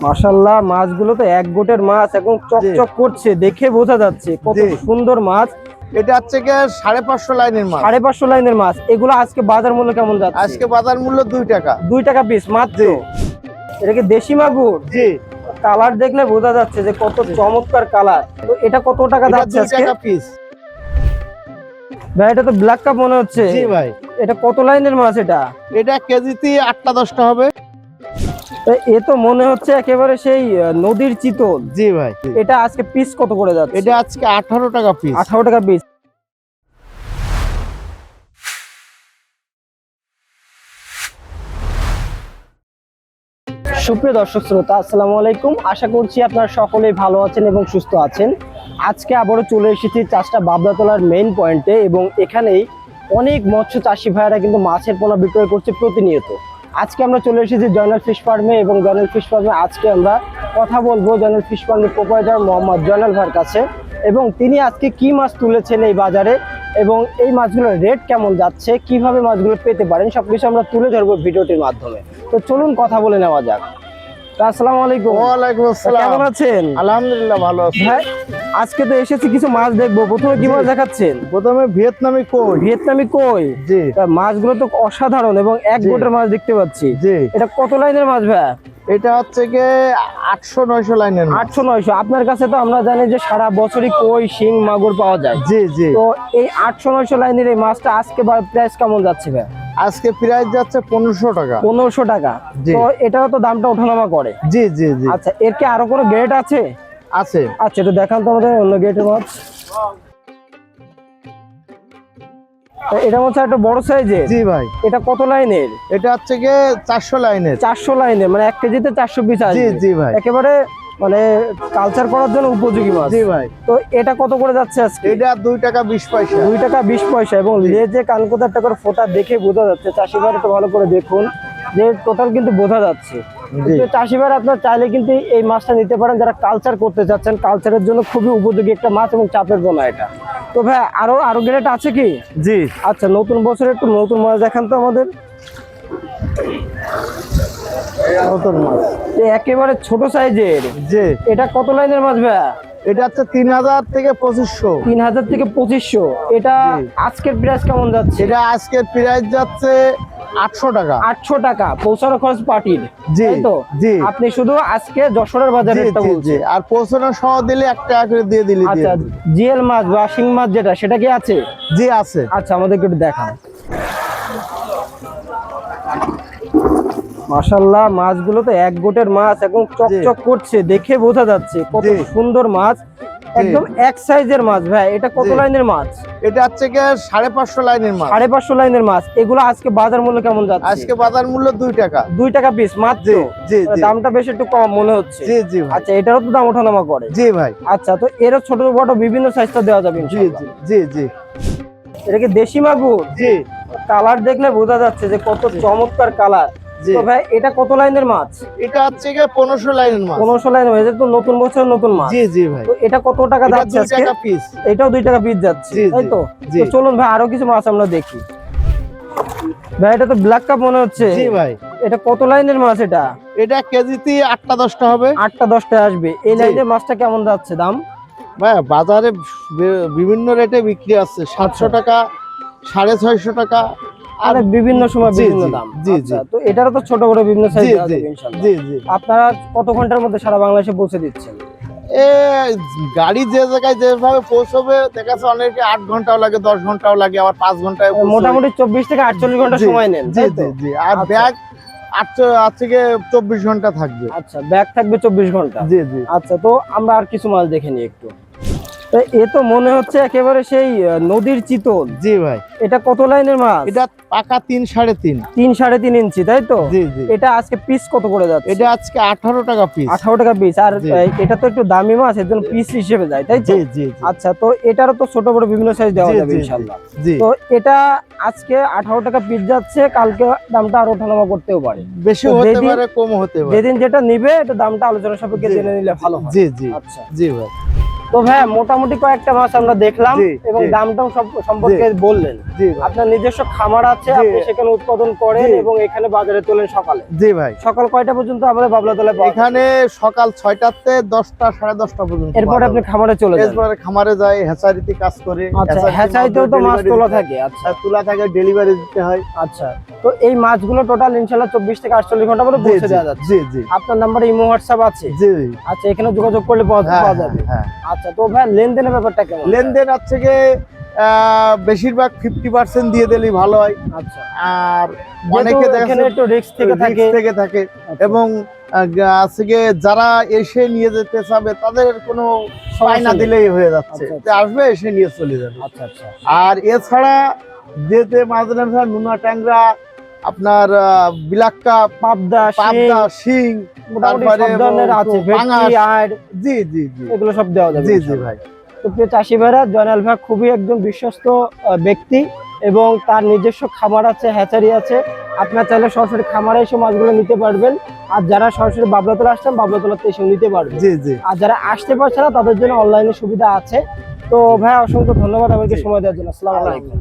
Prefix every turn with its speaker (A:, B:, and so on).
A: মাশাআল্লাহ, মাছগুলো তো এক গোটের মাছ, এবং চকচক করছে, দেখে বোঝা যাচ্ছে কত সুন্দর মাছ।
B: এটা হচ্ছে কি 550 লাইনের মাছ।
A: 550 লাইনের মাছ। এগুলো আজকে বাজার মূল্য কেমন যাচ্ছে?
B: আজকে বাজার মূল্য 2 টাকা।
A: 2 টাকা পিস মাত্র। এটা কি দেশি মাগুর?
B: জি।
A: কালার দেখলে বোঝা যাচ্ছে যে কত চমৎকার কালার। তো এটা কত টাকা যাচ্ছে আজকে?
B: 2 টাকা পিস।
A: ভাই এটা তো ব্ল্যাক কাপ মনে হচ্ছে।
B: জি ভাই।
A: এটা কত লাইনের মাছ এটা?
B: এটা কেজিতে 8টা 10টা হবে।
A: এ তো মনে হচ্ছে একেবারে সেই নদীর চিতল।
B: জি ভাই।
A: এটা আজকে পিস কত করে যাচ্ছে?
B: এটা আজকে 18 টাকা পিস।
A: 18 টাকা পিস। সুপ্রিয় দর্শক শ্রোতা, আসসালামু আলাইকুম। আশা করছি আপনারা সকলেই ভালো আছেন এবং সুস্থ আছেন। আজকে আবারও চলে এসেছি চাষটা বাবলাতলার মেইন পয়েন্টে, এবং এখানেই অনেক মৎস্য চাষি ভাইয়েরা কিন্তু মাছের পোনা বিক্রয় করছে প্রতিনিয়ত। আজকে আমরা চলে এসেছি জয়নাল ফিশ ফার্মে, এবং জয়নাল ফিশ ফার্মে আজকে আমরা কথা বলবো জয়নাল ফিশ ফার্মের প্রোপাইটার মোহাম্মদ জয়নাল ভাইয়ের কাছে, এবং তিনি আজকে কি মাছ তুলেছেন এই বাজারে, এবং এই মাছগুলোর রেট কেমন যাচ্ছে, কিভাবে মাছগুলো পেতে পারেন, সবকিছু আমরা তুলে ধরবো ভিডিওটির মাধ্যমে। তো চলুন কথা বলে নেওয়া যাক। আসসালামু আলাইকুম।
B: ওয়ালাইকুম আসসালাম।
A: কেমন আছেন?
B: আলহামদুলিল্লাহ ভালো আছি।
A: ভাই আজকে তো এসেছি কিছু মাছ দেখবো, প্রথমে কি মাছ দেখাচ্ছেন?
B: প্রথমে ভিয়েতনামি কই।
A: ভিয়েতনামি কই।
B: জি।
A: মাছগুলো তো অসাধারণ, এবং এক গোটের মাছ দেখতে পাচ্ছি।
B: জি।
A: এটা কত লাইনের মাছ ভাই?
B: এটা হচ্ছে কি 800-900 লাইনের মাছ।
A: 800-900। আপনার কাছে তো আমরা জানি যে সারা বছরই কই, শিং, মাগুর পাওয়া যায়।
B: জি জি।
A: তো এই 800-900 লাইনের এই মাছটা আজকে প্রাইস কেমন যাচ্ছে ভাই?
B: আজকে প্রাইস যাচ্ছে 1500 টাকা।
A: 1500 টাকা। তো এটাও তো দামটা ওঠানামা করে।
B: জি জি জি।
A: আচ্ছা, এর কি আরো কোনো গ্রেড আছে?
B: আছে।
A: আচ্ছা, এটা দেখান তো আমাদের অন্য গ্রেডের মাছ। এটা হচ্ছে একটা বড় সাইজের।
B: জি ভাই।
A: এটা কত লাইনের?
B: এটা হচ্ছে কি 400 লাইনের।
A: 400 লাইনের, মানে 1 কেজিতে 400 পিস আসবে।
B: জি জি ভাই।
A: একেবারে মানে কালচার করার জন্য উপযোগী মাছ।
B: জি ভাই।
A: তো এটা কত করে যাচ্ছে আজকে?
B: এটা 2 টাকা 20 পয়সা।
A: 2 টাকা 20 পয়সা, এবং লেজে কানকোদার টাকার ফোঁটা দেখে বোঝা যাচ্ছে। চাষি ভাই একটু ভালো করে দেখুন যে টোটাল কিন্তু বোঝা যাচ্ছে। চাষি ভাই আপনার চাইলে কিন্তু এই মাছটা নিতে পারেন যারা কালচার করতে চাচ্ছেন। কালচারের জন্য খুবই উপযোগী একটা মাছ, এবং চাপের পোনা এটা। তো ভাই আরো গ্রেড আছে কি?
B: জি।
A: আচ্ছা, নতুন বছরে একটু নতুন মাছ দেখান তো আমাদের।
B: নতুন মাছ
A: একেবারে ছোট সাইজের।
B: জি।
A: এটা কত লাইনের মাছ ভাই?
B: এটা হচ্ছে 3000 থেকে 2500।
A: 3000 থেকে 2500। এটা আজকের প্রাইস কেমন যাচ্ছে?
B: এটা আজকের প্রাইস যাচ্ছে 800 টাকা।
A: 800 টাকা পৌঁছানো খরচ পার্টির।
B: জি
A: তো
B: জি।
A: আপনি শুধু আজকে যশোরের বাজারে
B: জি জি। আর পৌঁছানো সহ দিলে 1 টাকা করে দিয়ে দিলি।
A: আচ্ছা, জিএল মাছ বা শিং মাছ যেটা, সেটা কি আছে?
B: জি আছে।
A: আচ্ছা, আমাদেরকে একটু দেখান। মাশাআল্লাহ, মাছগুলো তো এক গোটের মাছ, এবং চকচক করছে, দেখে বোঝা যাচ্ছে কত সুন্দর মাছ। একদম এক সাইজের মাছ। ভাই এটা কত লাইনের মাছ?
B: এটা হচ্ছে কি 550 লাইনের মাছ।
A: 550 লাইনের মাছ। এগুলো আজকে বাজার মূল্য কেমন যাচ্ছে?
B: আজকে বাজার মূল্য 2 টাকা।
A: 2 টাকা পিস মাত্র।
B: জি জি।
A: দামটা বেশ একটু কম মনে হচ্ছে।
B: জি জি ভাই।
A: আচ্ছা, এটারও তো দাম ওঠানামা করে।
B: জি ভাই।
A: আচ্ছা, তো এরও ছোট বড় বিভিন্ন সাইজটা দেওয়া যাবে
B: জি
A: ইনশাআল্লাহ।
B: জি জি জি।
A: এটা কি দেশি মাগুর?
B: জি।
A: কালার দেখলে বোঝা যাচ্ছে যে কত চমৎকার কালার। তো ভাই এটা কত লাইনের মাছ?
B: এটা হচ্ছে কি 1500 লাইনের মাছ।
A: 1500 লাইন হয়েছে তো, নতুন বছর নতুন মাছ।
B: জি জি ভাই।
A: তো এটা কত টাকা যাচ্ছে
B: 2
A: আজকে?
B: টাকা পিস।
A: এটাও 2 টাকা পিস যাচ্ছে, তাই তো? তো চলুন ভাই আরো কিছু মাছ আমরা দেখি। ভাই এটা তো ব্ল্যাক কাপ মনে হচ্ছে।
B: জি ভাই।
A: এটা কত লাইনের মাছ এটা?
B: এটা কেজিতে 8টা 10টা হবে।
A: 8টা 10টা আসবে। এই লাইনের মাছটা কেমন যাচ্ছে দাম?
B: ভাই বাজারে বিভিন্ন রেটে বিক্রি আছে। 700 টাকা, 650 টাকা,
A: আর বিভিন্ন সময় বিভিন্ন দাম।
B: জি জি।
A: তো এটারও তো ছোট বড় বিভিন্ন সাইজ আছে ইনশাআল্লাহ।
B: জি জি।
A: আপনারা কত ঘন্টার মধ্যে সারা বাংলাদেশে পৌঁছে দিচ্ছেন?
B: গাড়ি যে জায়গায় যেভাবে পৌঁছবে, দেখা যাচ্ছে অনেকে 8 ঘন্টাও লাগে, 10 ঘন্টাও লাগে, আবার 5 ঘন্টায়।
A: মোটামুটি 24 থেকে 48 ঘন্টা সময় নেন।
B: জি জি জি। আর ব্যাগ 8 থেকে 24 ঘন্টা থাকবে।
A: আচ্ছা, ব্যাগ থাকবে 24 ঘন্টা।
B: জি জি।
A: আচ্ছা, তো আমরা আর কিছু মাছ দেখে নিই একটু। এ তো মনে হচ্ছে একেবারে সেই নদীর চিতল।
B: জি ভাই।
A: এটা কত লাইনের মাছ?
B: এটা পাকা 3 3.5।
A: 3 3.5 ইঞ্চি, তাই তো?
B: জি জি।
A: এটা আজকে পিস কত করে যাচ্ছে?
B: এটা আজকে 18 টাকা পিস।
A: 18 টাকা পিস। আর এটা তো একটু দামি মাছ, এর জন্য পিস হিসেবে যায়, তাই তো?
B: জি জি।
A: আচ্ছা, তো এটারও তো ছোট বড় বিভিন্ন সাইজ দেওয়া যাবে ইনশাআল্লাহ। তো এটা আজকে 18 টাকা পিস যাচ্ছে, কালকে দামটা আরো ওঠানামা করতেও পারে,
B: বেশি হতে পারে, কম হতে পারে।
A: যেদিন যেটা নিবে এটা দামটা আলোচনা সাপেক্ষে জেনে নিলে ভালো হয়।
B: জি জি।
A: আচ্ছা
B: জি ভাই।
A: তো ভাই মোটামুটি কয়েকটা মাছ আমরা দেখলাম
B: জি,
A: এবং
B: জি।
A: দামটাও সব সম্পর্কে বললেন।
B: জি ভাই।
A: আপনার নিজস্ব খামার আছে,
B: জি।
A: আপনি সেখানে উৎপাদন করেন
B: জি।
A: এবং এখানে বাজারে তোলেন সকালে।
B: জি ভাই,
A: সকাল কয়টা পর্যন্ত আমাদের বাবলাতলায় পাওয়া যায়?
B: এখানে সকাল 6টাতে 10টা 10:30 পর্যন্ত
A: এরপর
B: পাওয়া
A: আপনি
B: যাবে।
A: খামারে চলে যান।
B: এরপরে খামারে যাই, হ্যাচারিতে কাজ করে।
A: আচ্ছা,
B: হ্যাচারিতে
A: হ্যাচারিতেও তো মাছ
B: delivery
A: তোলা
B: দিতে হয়।
A: থাকে। আচ্ছা
B: তুলা থাকে, ডেলিভারি দিতে হয়।
A: আচ্ছা, তো এই মাছগুলো টোটাল ইনশাআল্লাহ 24 থেকে 48 ঘন্টা পরে
B: জি,
A: পৌঁছে
B: জি,
A: দেওয়া যাচ্ছে।
B: জি, জি,
A: আপনার নাম্বারে ইমো হোয়াটসঅ্যাপ আছে?
B: জি।
A: আচ্ছা, এখানে যোগাযোগ করলে পাওয়া
B: হ্যাঁ,
A: পাওয়া
B: হ্যাঁ,
A: যাবে।
B: হ্যাঁ।
A: আচ্ছা, তো ভাই লেনদেনের ব্যাপারটা কেমন?
B: লেনদেন হচ্ছে গিয়ে বেশিরভাগ 50% দিয়ে দিলেই ভালো হয়।
A: আচ্ছা,
B: আর
A: যেহেতু
B: অনেকে দেখা
A: এখানে একটু রিস্ক থেকে থাকে।
B: থাকে
A: আচ্ছা,
B: এবং আছে গিয়ে যারা এসে নিয়ে যেতে চাবে তাদের কোনো পায়না
A: নেই।
B: দিলেই হয়ে যাচ্ছে,
A: আচ্ছা,
B: যে আসবে এসে নিয়ে চলে যাবে।
A: আচ্ছা আচ্ছা
B: আর এছাড়া যেতে মাছ ধরে নুনা ট্যাংরা, আপনার বিলাক্কা,
A: পাবদা,
B: পাবদা, শিং,
A: মোটামুটি
B: তারপরে
A: সব ধরনের আছে,
B: পাঙাশ।
A: ভেটকি, আড়,
B: জি, জি, জি,
A: এগুলো সব দেওয়া যাবে
B: জি, জি
A: ইনশাআল্লাহ।
B: ভাই।
A: তো প্রিয় চাষি ভাইরা, জয়নাল ভাই খুবই একজন বিশ্বস্ত ব্যক্তি এবং তার নিজস্ব খামার আছে, হ্যাচারি আছে। আপনার চাইলে সরাসরি খামারে এসে মাছগুলো নিতে পারবেন। আর যারা সরাসরি বাবলাতলা আসছেন, বাবলাতলাতে এসে নিতে পারবেন।
B: জি, জি।
A: আর যারা আসতে পারছে না তাদের জন্য অনলাইনে সুবিধা আছে। তো ভাই অসংখ্য ধন্যবাদ আমাকে
B: জি।
A: সময় দেওয়ার জন্য। আসসালামু আলাইকুম।